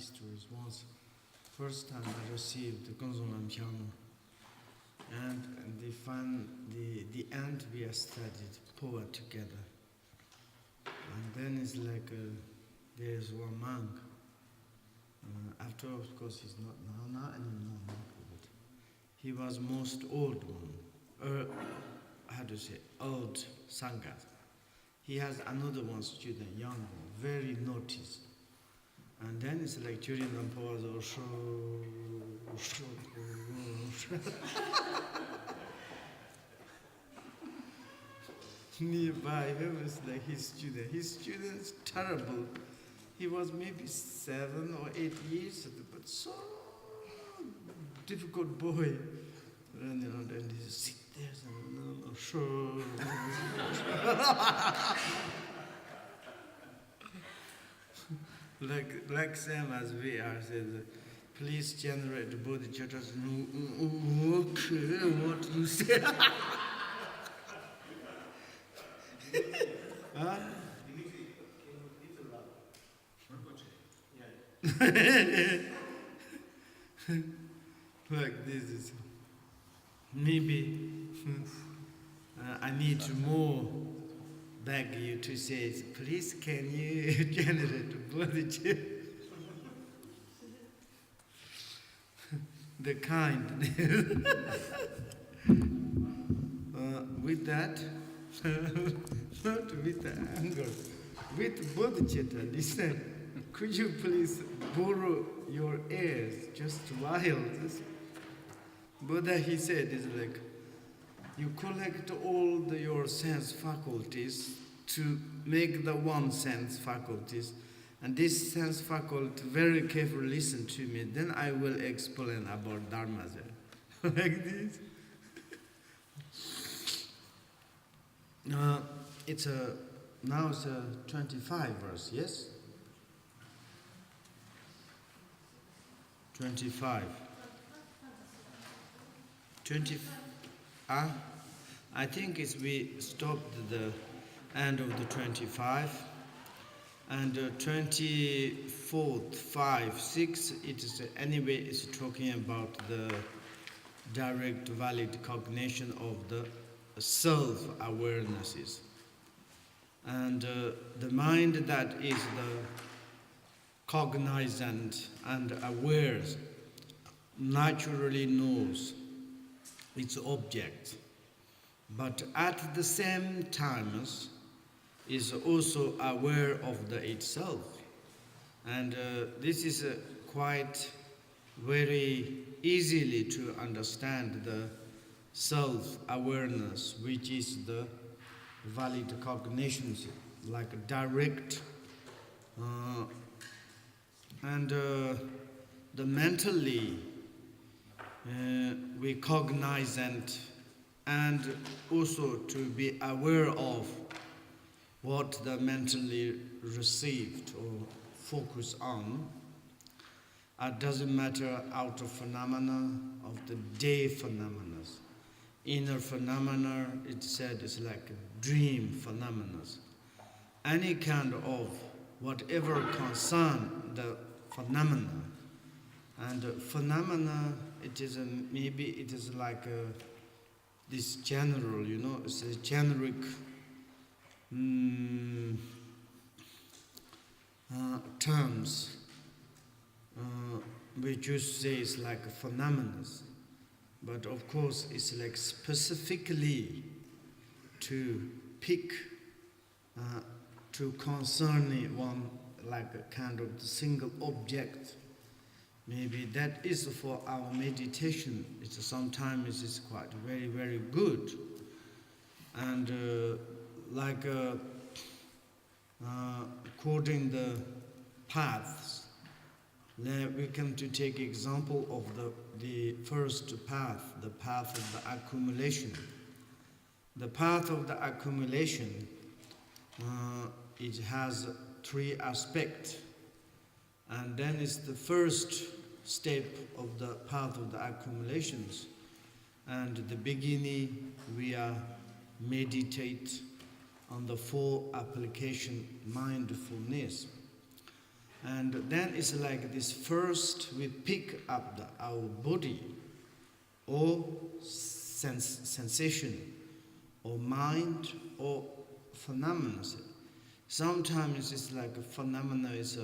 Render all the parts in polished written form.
histories. Once, first time I received the Gonzolam piano, and the end we have studied poet together. And then it's like there's one monk. After, of course, he's not anymore monk, but he was most old one. Old Sangat. He has another one student, young one, very naughty. And then it's like during the pause, nearby him is like his student. His student's terrible. He was maybe 7 or 8 years, but so difficult boy. And he sit there and like Sam as we are said, please generate the bodhichartas. Okay, what you say? Huh? Like this is maybe I need to more beg you to say, please can you generate bodhicitta? The kind. With that, not with the anger, with bodhicitta, listen, could you please borrow your ears just while this? Buddha, he said, is like, you collect all your sense faculties to make the one sense faculties, and this sense faculty very carefully listen to me, then I will explain about Dharma. Like this. Now it's a 25 verse, yes? 25. 20. I think we stopped the end of the 25. And 24th, 5, 6, it is anyway, it's talking about the direct valid cognition of the self-awarenesses. And the mind that is the cognizant and aware naturally knows its object, but at the same time is also aware of the itself. And this is quite very easily to understand the self-awareness, which is the valid cognition, like direct and the mentally we cognizant and also to be aware of what the mentally received or focus on. It doesn't matter outer phenomena of the day phenomena. Inner phenomena, it said, is like dream phenomena. Any kind of whatever concern the phenomena. And phenomena, it is maybe it is like this general, it's a generic terms, we just say it's like phenomena, but of course it's like specifically to pick, to concern one like a kind of single object. Maybe that is for our meditation. Sometimes it's quite very, very good. And according the paths, we come to take example of the first path, the path of the accumulation. The path of the accumulation, it has 3 aspects. And then it's the first step of the path of the accumulations. And at the beginning, we are meditate on the 4 application mindfulness. And then it's like this: first we pick up our body, or sensation, or mind, or phenomena. Sometimes it's like a phenomena is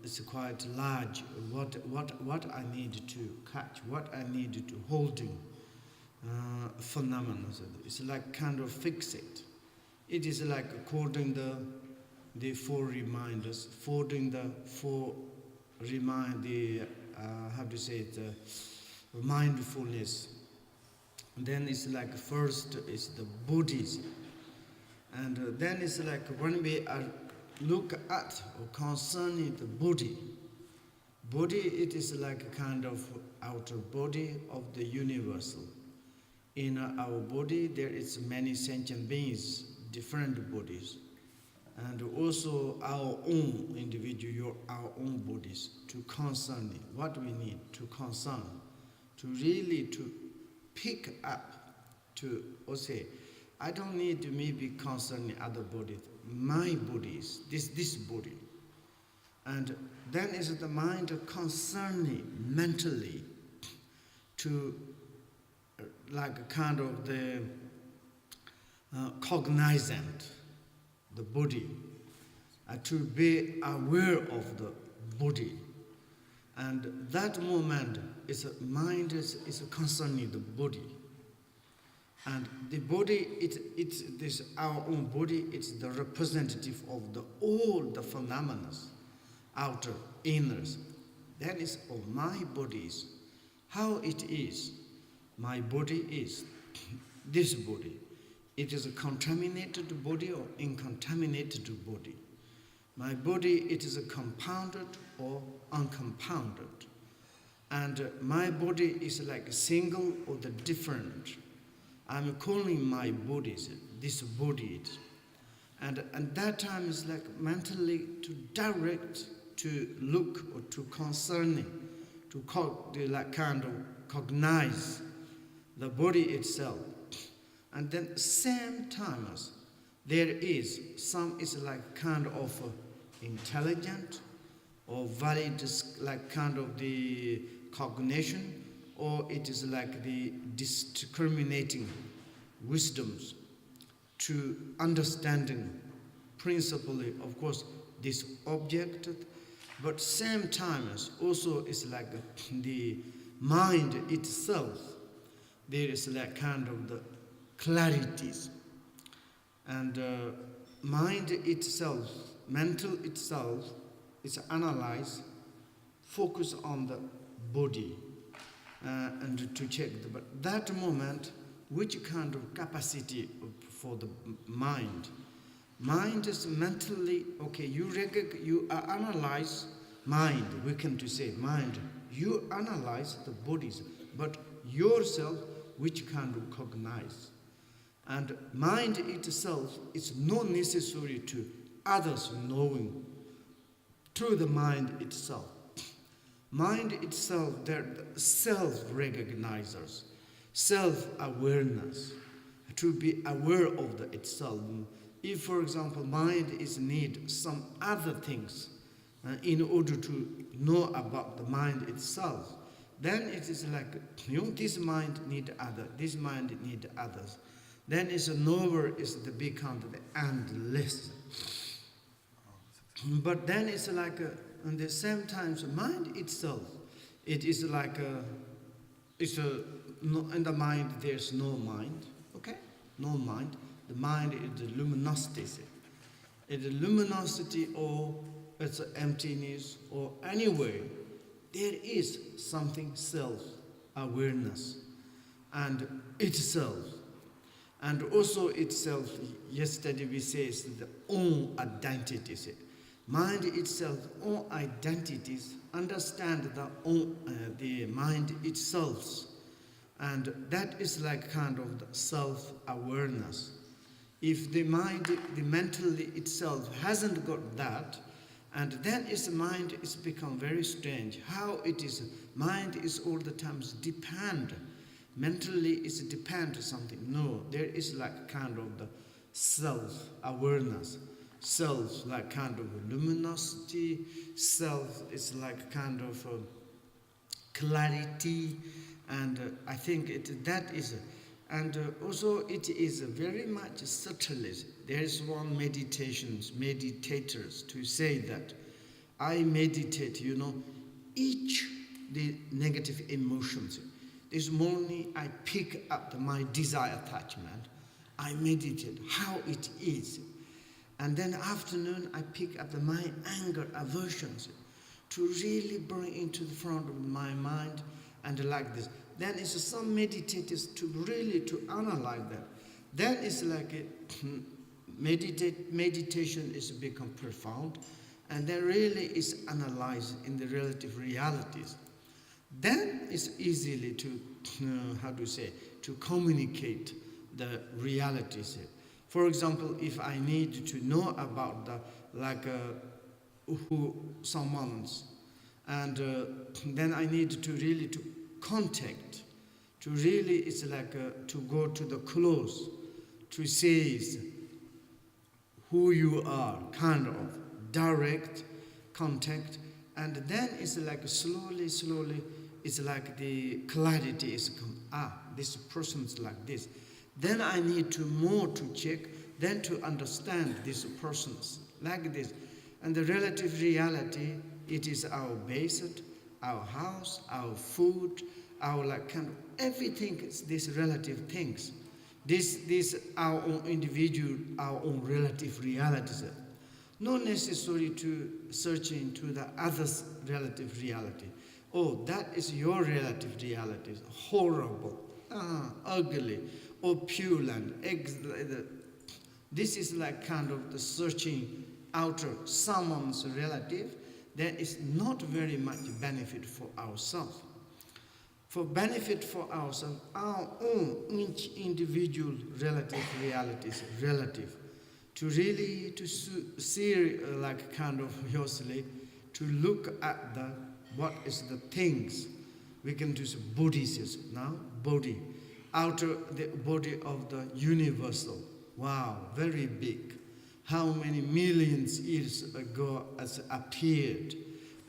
it's quite large. What I need to catch, what I need to holding phenomena. It's like kind of fix it. It is like according the four reminders, folding the four remind the how to say it, mindfulness. And then it's like first is the Buddhism, and then it's like when we are look at or concerning the body. Body, it is like a kind of outer body of the universal. In our body, there is many sentient beings, different bodies, and also our own individual, our own bodies. To concern it, what we need to concern, to really to pick up, to or say, I don't need to maybe concerning other bodies. My body is this body. And then is the mind concerning mentally to like a kind of the cognizant, the body, to be aware of the body. And that moment is mind is concerning the body. And the body, it's this our own body. It's the representative of all the phenomena, outer, inners. That is of my bodies, how it is. My body is this body. It is a contaminated body or incontaminated body. My body, it is a compounded or uncompounded. And my body is like a single or the different. I'm calling my bodies, this body. And that time is like mentally to direct, to look or to concerning, to like kind of cognize the body itself. And then same time as there is some is like kind of intelligent or valid, like kind of the cognition, or it is like the discriminating wisdoms to understanding principally, of course, this object, but same time as also is like the mind itself. There is like kind of the clarities, and mind itself, mental itself, is analyzed, focus on the body, and to check. But that moment, which kind of capacity for the mind? Mind is mentally, okay, you analyze mind, we can to say mind, you analyze the bodies, but yourself, which kind of cognize? And mind itself is not necessary to others knowing through the mind itself. Mind itself, they're self-recognizers, self-awareness, to be aware of the itself. If, for example, mind is need some other things in order to know about the mind itself, then it is like, this mind need other, this mind need others. Then it's nowhere is the become the endless. But then it's like, at the same time, mind itself, it is like in the mind there's no mind, okay? No mind. The mind is the luminosity. It's a luminosity or it's an emptiness or anyway, there is something self-awareness and itself. And also itself, yesterday we said the own identities. Mind itself, own identities, understand the mind itself. And that is like kind of the self-awareness. If the mind, the mentally itself hasn't got that, and then its mind is become very strange. How it is, mind is all the times depend. Mentally it's depend to something. No, there is like kind of the self-awareness. self like kind of luminosity, self is like kind of clarity, and I think that is, and also it is very much subtle. There is one meditators to say that I meditate, each the negative emotions. This morning I pick up my desire attachment. I meditate how it is. And then afternoon I pick up my anger aversions to really bring into the front of my mind and like this. Then it's some meditators to really to analyze that. Then it's like meditation is become profound, and then really is analyzed in the relative realities. Then it's easily to, to communicate the realities. For example, if I need to know about who someone's, and then I need to really to contact, to really it's like to go to the close, to say who you are, kind of direct contact, and then it's like slowly, it's like the clarity is come. This person's like this. Then I need to more to check, then to understand this person's like this. And the relative reality, it is our base, our house, our food, our like kind of everything is these relative things. This our own individual, our own relative realities. Not necessary to search into the other's relative reality. Oh, that is your relative reality. Horrible, ugly, opulent. This is like kind of the searching outer someone's relative. That is not very much benefit for ourselves. For benefit for ourselves, our own each individual relative realities, relative. To really to see like kind of yourself, to look at the what is the things we can do bodies now, body, outer the body of the universal. Wow, very big. How many millions years ago has appeared,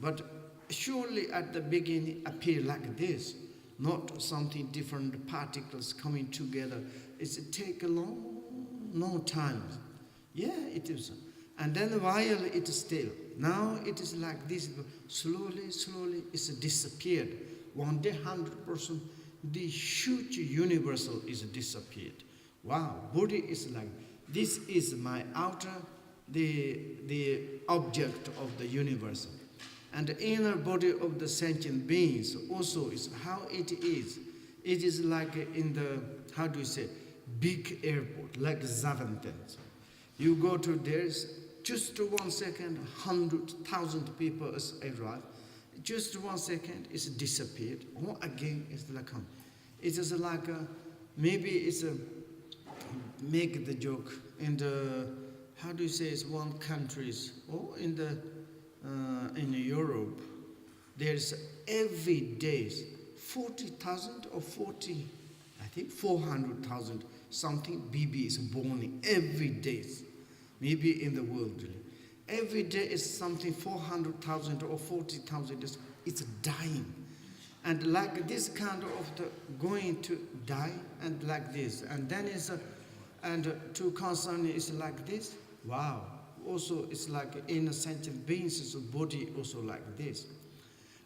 but surely at the beginning appeared like this, not something different particles coming together. It's take a long time. Yeah, it is. And then while it is still, now it is like this, slowly it's disappeared. One day 100%, the huge universal is disappeared. Wow, body is like, this is my outer, the object of the universal. And the inner body of the sentient beings also is how it is. It is like in the, big airport, like Zaventem. You go to there's just 1 second, 100,000 people arrive. Just 1 second, it's disappeared. Or again, it's like it is like maybe it's make the joke in the it's one countries or in the in Europe. There's every day 40,000 or 40, I think 400,000 something baby is born every day. Maybe in the world, every day is something 400,000 or 40,000. It's dying, and like this kind of the going to die, and like this, and then it's and to concern is like this. Wow. Also, it's like in a sentient being's body also like this,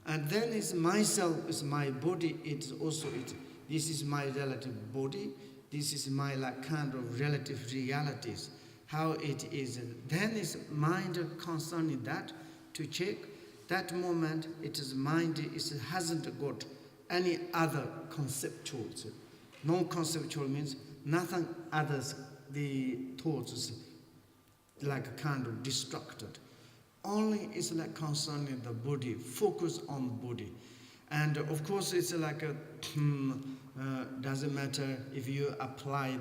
and then it's myself is my body. It's also it. This is my relative body. This is my like kind of relative realities. How it is. Then is mind concerning that to check. That moment it is mind, it hasn't got any other conceptuals. Non-conceptual means nothing others, the thoughts like kind of distracted. Only is like concerning the body, focus on body. And of course it's like a, doesn't matter if you apply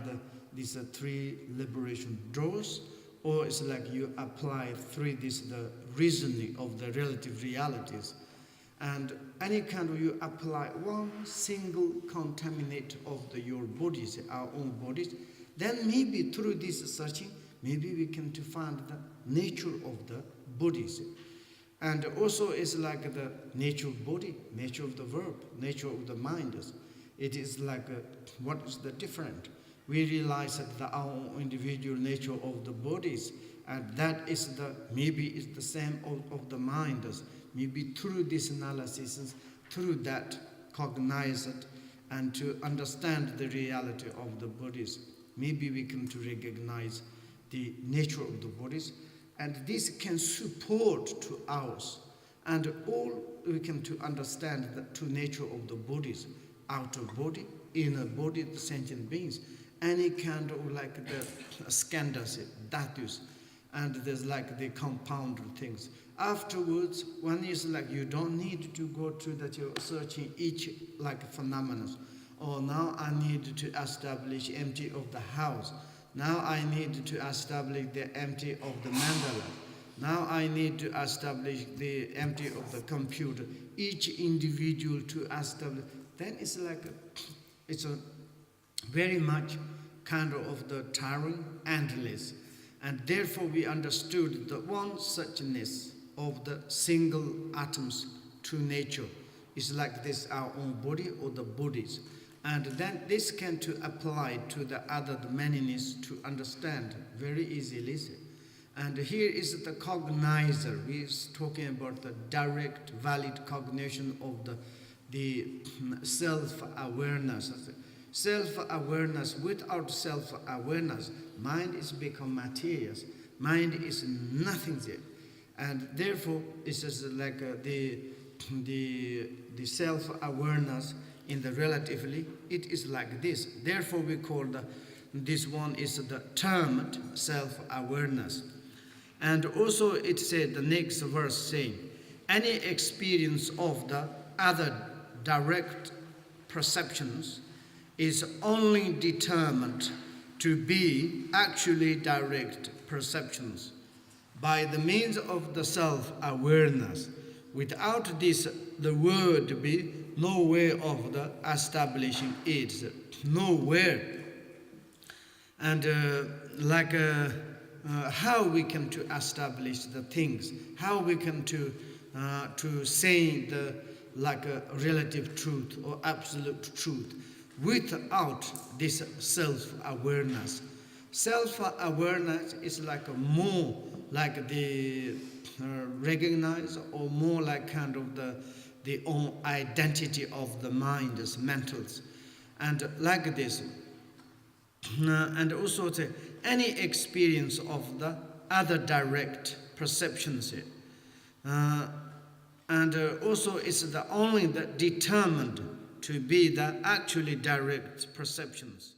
these 3 liberation doors, or it's like you apply 3 the reasoning of the relative realities. And any kind of you apply one single contaminate of your bodies, our own bodies, then maybe through this searching, maybe we can to find nature of the bodies. And also it's like the nature of body, nature of the verb, nature of the mind. It is like what is the different? We realize that our own individual nature of the bodies, and that is the maybe is the same of the mind. Maybe through this analysis, through that cognize it, and to understand the reality of the bodies, maybe we come to recognize the nature of the bodies, and this can support to ours. And all we come to understand the true nature of the bodies, outer body, inner body, the sentient beings, any kind of like the skandhas, dhatus, and there's like the compounded things. Afterwards, one is like you don't need to go to that you're searching each like phenomena. Or now I need to establish empty of the house. Now I need to establish the empty of the mandala. Now I need to establish the empty of the computer. Each individual to establish. Then it's like it's a very much kind of the tiring, endless. And therefore we understood the one suchness of the single atoms to nature is like this, our own body or the bodies. And then this can to apply to the other the manyness to understand very easily. And here is the cognizer. We is talking about the direct, valid cognition of the self-awareness. Self-awareness, without self-awareness, mind is become materials. Mind is nothing there. And therefore, this is like the self-awareness in the relatively, it is like this. Therefore, we call this one is the termed self-awareness. And also it said, the next verse saying, any experience of the other direct perceptions is only determined to be actually direct perceptions by the means of the self-awareness. Without this, the word be no way of the establishing it, nowhere. And how we come to establish the things, how we come to say the like a relative truth or absolute truth without this self-awareness. Self-awareness is like a more like the recognize or more like kind of the own identity of the mind as mentals. And like this, and also say, any experience of the other direct perceptions. And also it's the only that determined to be the actually direct perceptions.